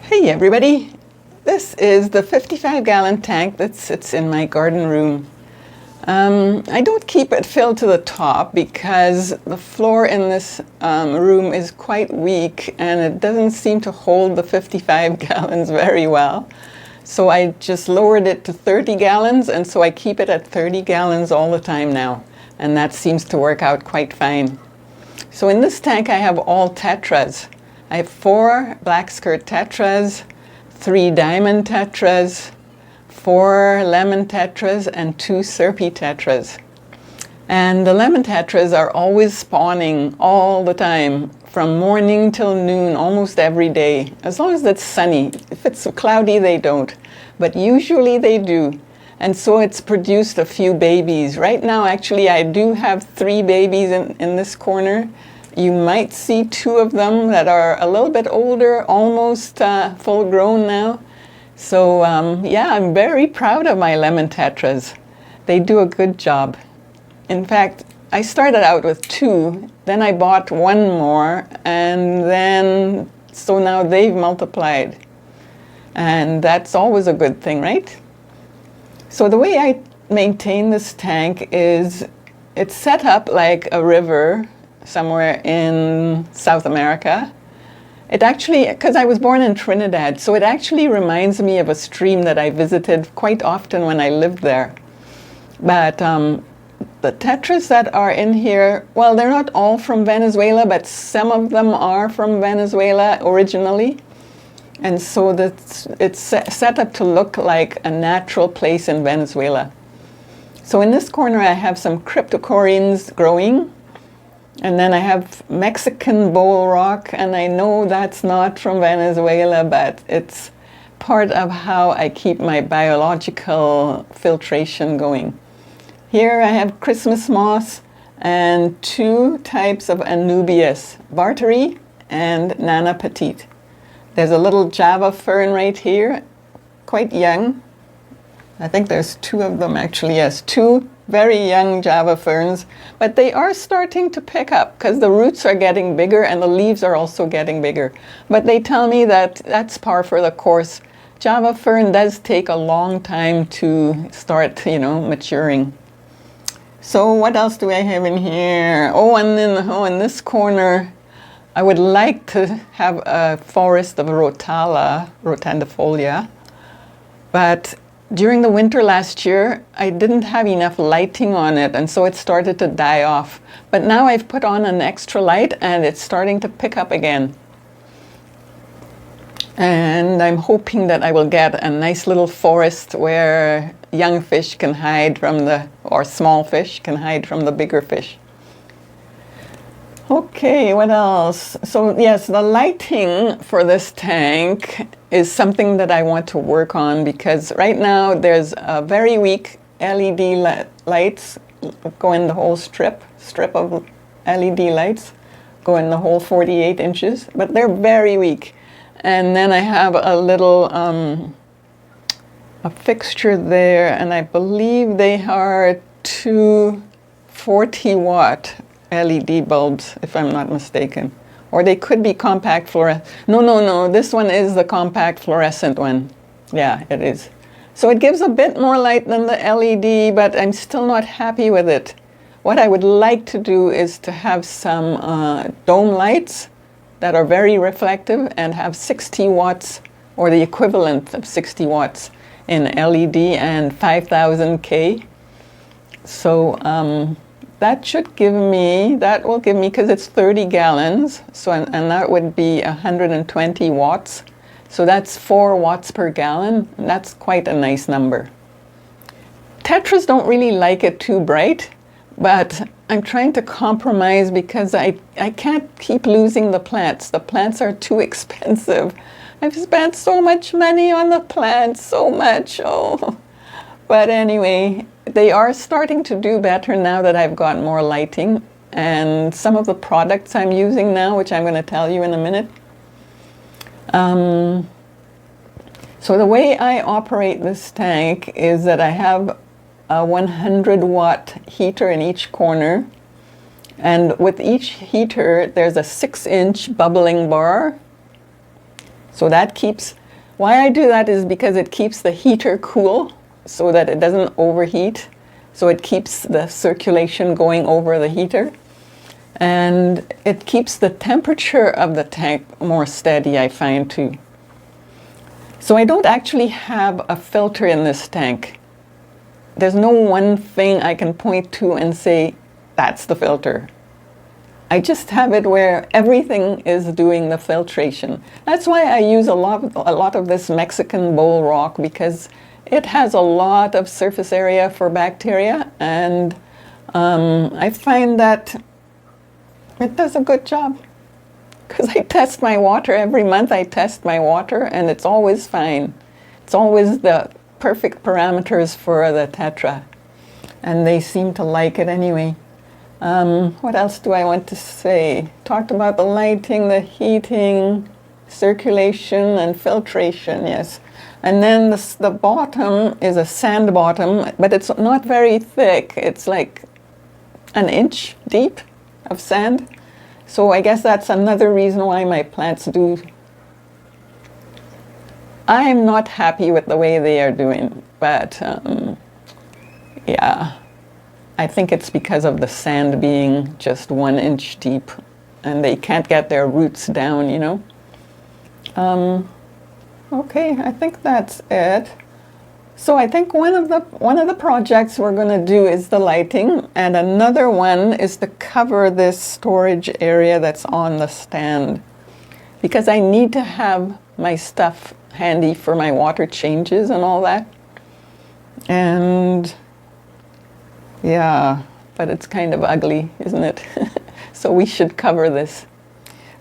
Hey everybody, this is the 55-gallon tank that sits in my garden room. I don't keep it filled to the top because the floor in this room is quite weak and it doesn't seem to hold the 55 gallons very well. So I just lowered it to 30 gallons, and so I keep it at 30 gallons all the time now, and that seems to work out quite fine. So in this tank I have all tetras. I have 4 black skirt tetras, 3 diamond tetras, 4 lemon tetras, and 2 syrpy tetras. And the lemon tetras are always spawning all the time, from morning till noon, almost every day, as long as it's sunny. If it's cloudy, they don't, but usually they do. And so it's produced a few babies. Right now, actually, I do have 3 babies in this corner. You might see 2 of them that are a little bit older, almost full grown now. So yeah, I'm very proud of my lemon tetras. They do a good job. In fact, I started out with 2, then I bought 1 more, and then, so now they've multiplied. And that's always a good thing, right? So the way I maintain this tank is, it's set up like a river somewhere in South America. It actually, because I was born in Trinidad, so it actually reminds me of a stream that I visited quite often when I lived there. But the tetras that are in here, well, they're not all from Venezuela, but some of them are from Venezuela originally. And so it's set up to look like a natural place in Venezuela. So in this corner I have some cryptocorynes growing. And then I have Mexican bowl rock, and I know that's not from Venezuela, but it's part of how I keep my biological filtration going. Here I have Christmas moss and 2 types of Anubias, Barteri and Nana Petite. There's a little Java fern right here, quite young. I think there's 2 of them actually, yes, 2 very young Java ferns, but they are starting to pick up because the roots are getting bigger and the leaves are also getting bigger. But they tell me that that's par for the course. Java fern does take a long time to start, maturing. So what else do I have in here? Oh, and then in this corner, I would like to have a forest of rotala, rotandifolia, but during the winter last year, I didn't have enough lighting on it, and so it started to die off. But now I've put on an extra light, and it's starting to pick up again. And I'm hoping that I will get a nice little forest where young fish can hide from or small fish can hide from the bigger fish. Okay, what else? So yes, the lighting for this tank is something that I want to work on, because right now there's a very weak LED lights go in the whole strip of LED lights go in the whole 48 inches, but they're very weak. And then I have a little a fixture there, and I believe they are 2 40-watt LED bulbs, if I'm not mistaken. Or they could be compact fluorescent. No, this one is the compact fluorescent one. Yeah, it is. So it gives a bit more light than the LED, but I'm still not happy with it. What I would like to do is to have some dome lights that are very reflective and have 60 watts, or the equivalent of 60 watts in LED and 5000 K. So that will give me, because it's 30 gallons, so and that would be 120 watts. So that's 4 watts per gallon, and that's quite a nice number. Tetras don't really like it too bright, but I'm trying to compromise because I can't keep losing the plants. The plants are too expensive. I've spent so much money on the plants, so much, oh. But anyway, they are starting to do better now that I've got more lighting, and some of the products I'm using now, which I'm going to tell you in a minute. So the way I operate this tank is that I have a 100-watt heater in each corner, and with each heater there's a 6-inch bubbling bar. So that keeps Why I do that is because it keeps the heater cool so that it doesn't overheat. So it keeps the circulation going over the heater. And it keeps the temperature of the tank more steady, I find too. So I don't actually have a filter in this tank. There's no one thing I can point to and say, that's the filter. I just have it where everything is doing the filtration. That's why I use a lot of this Mexican bowl rock, because it has a lot of surface area for bacteria, and I find that it does a good job. Because I test my water every month. I test my water, and it's always fine. It's always the perfect parameters for the Tetra, and they seem to like it anyway. What else do I want to say? Talked about the lighting, the heating, circulation, and filtration, yes. And then the bottom is a sand bottom, but it's not very thick. It's like an inch deep of sand. So I guess that's another reason why my plants do. I'm not happy with the way they are doing, but yeah. I think it's because of the sand being just 1 inch deep, and they can't get their roots down, you know. Okay, I think that's it. So I think one of the projects we're going to do is the lighting, and another one is to cover this storage area that's on the stand, because I need to have my stuff handy for my water changes and all that. And yeah, but it's kind of ugly, isn't it? So we should cover this.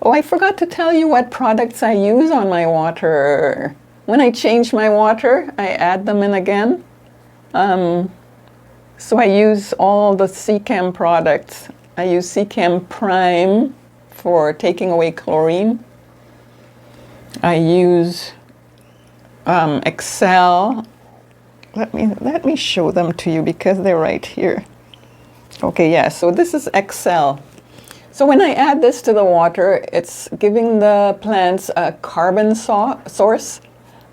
Oh, I forgot to tell you what products I use on my water. When I change my water, I add them in again. So I use all the Seachem products. I use Seachem Prime for taking away chlorine. I use Excel. Let me show them to you because they're right here. Okay, yeah, so this is Excel. So when I add this to the water, it's giving the plants a carbon source,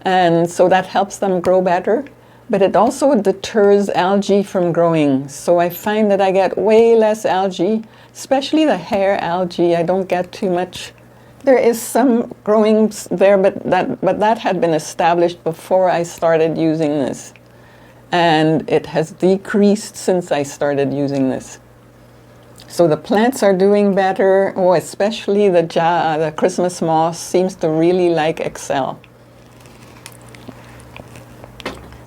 and so that helps them grow better. But it also deters algae from growing. So I find that I get way less algae, especially the hair algae. I don't get too much. There is some growing there, but that had been established before I started using this. And it has decreased since I started using this. So the plants are doing better. Oh, especially the Christmas moss seems to really like Excel.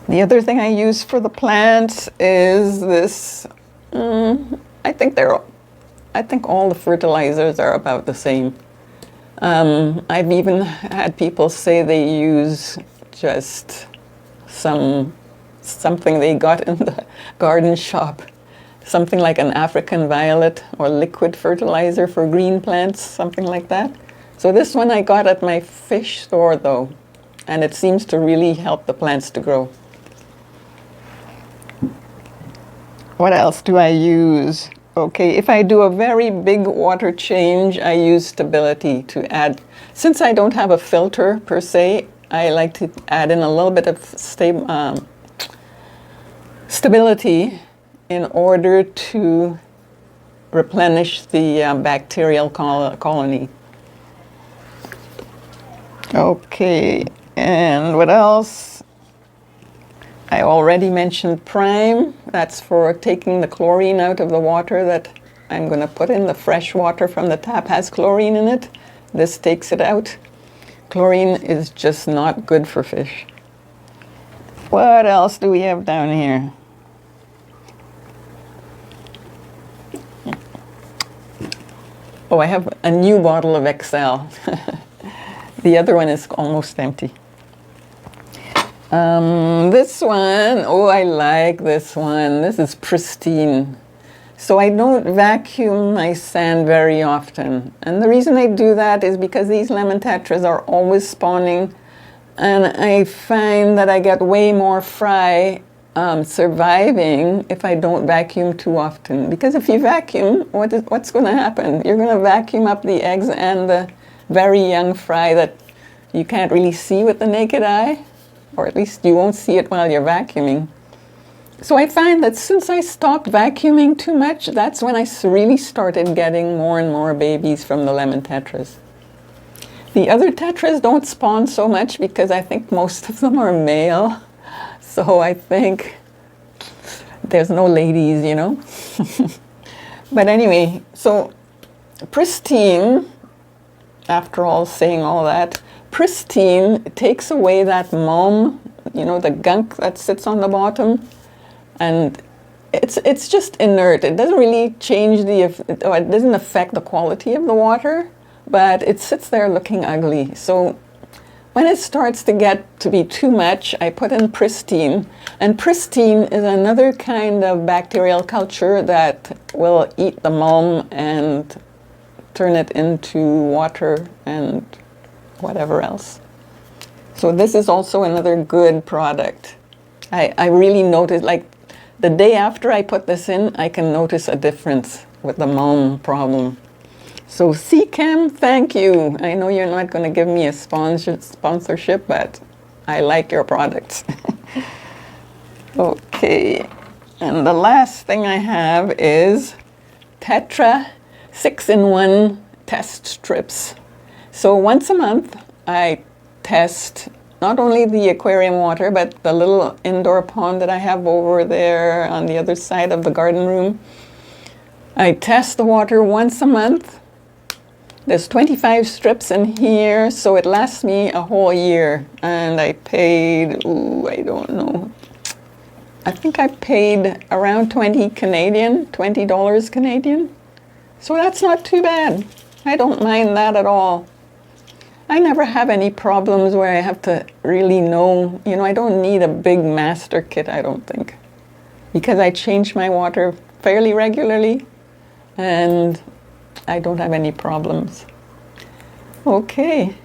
The other thing I use for the plants is this. I think all the fertilizers are about the same. I've even had people say they use just something they got in the garden shop, something like an African violet or liquid fertilizer for green plants, something like that. So this one I got at my fish store though, and it seems to really help the plants to grow. What else do I use? Okay, if I do a very big water change, I use stability to add. Since I don't have a filter per se, I like to add in a little bit of stability in order to replenish the bacterial colony. Okay, and what else? I already mentioned Prime. That's for taking the chlorine out of the water that I'm going to put in. The fresh water from the tap has chlorine in it. This takes it out. Chlorine is just not good for fish. What else do we have down here? Oh, I have a new bottle of Excel. The other one is almost empty. This one, oh, I like this one. This is pristine. So I don't vacuum my sand very often. And the reason I do that is because these lemon tetras are always spawning, and I find that I get way more fry surviving if I don't vacuum too often. Because if you vacuum, what's going to happen? You're going to vacuum up the eggs and the very young fry that you can't really see with the naked eye, or at least you won't see it while you're vacuuming. So I find that since I stopped vacuuming too much, that's when I really started getting more and more babies from the lemon tetras. The other tetras don't spawn so much because I think most of them are male. So I think there's no ladies, you know. But anyway, so pristine, after all saying all that, pristine takes away that mulm, you know, the gunk that sits on the bottom. And it's just inert. It doesn't really change it doesn't affect the quality of the water, but it sits there looking ugly. So when it starts to get to be too much, I put in pristine. And pristine is another kind of bacterial culture that will eat the mulm and turn it into water and whatever else. So this is also another good product. I really noticed, like, the day after I put this in, I can notice a difference with the mulm problem. So C-Chem, thank you. I know you're not going to give me a sponsorship, but I like your products. Okay, and the last thing I have is Tetra 6-in-1 test strips. So once a month, I test not only the aquarium water, but the little indoor pond that I have over there on the other side of the garden room. I test the water once a month. There's 25 strips in here, so it lasts me a whole year. And I paid, I don't know. I think I paid around $20 Canadian. So that's not too bad. I don't mind that at all. I never have any problems where I have to really know, you know, I don't need a big master kit, I don't think. Because I change my water fairly regularly and I don't have any problems. Okay,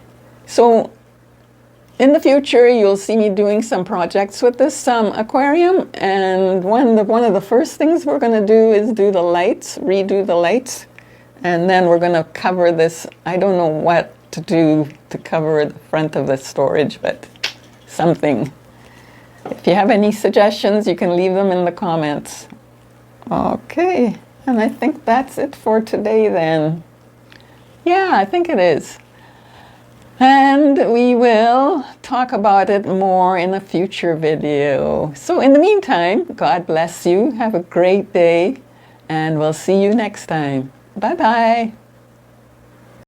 so in the future you'll see me doing some projects with this aquarium, and one of the first things we're going to do is do the lights, redo the lights, and then we're going to cover this. I don't know what to do to cover the front of the storage, but something. If you have any suggestions, you can leave them in the comments. Okay, and I think that's it for today then. Yeah, I think it is. And we will talk about it more in a future video. So in the meantime, God bless you. Have a great day, and we'll see you next time. Bye-bye.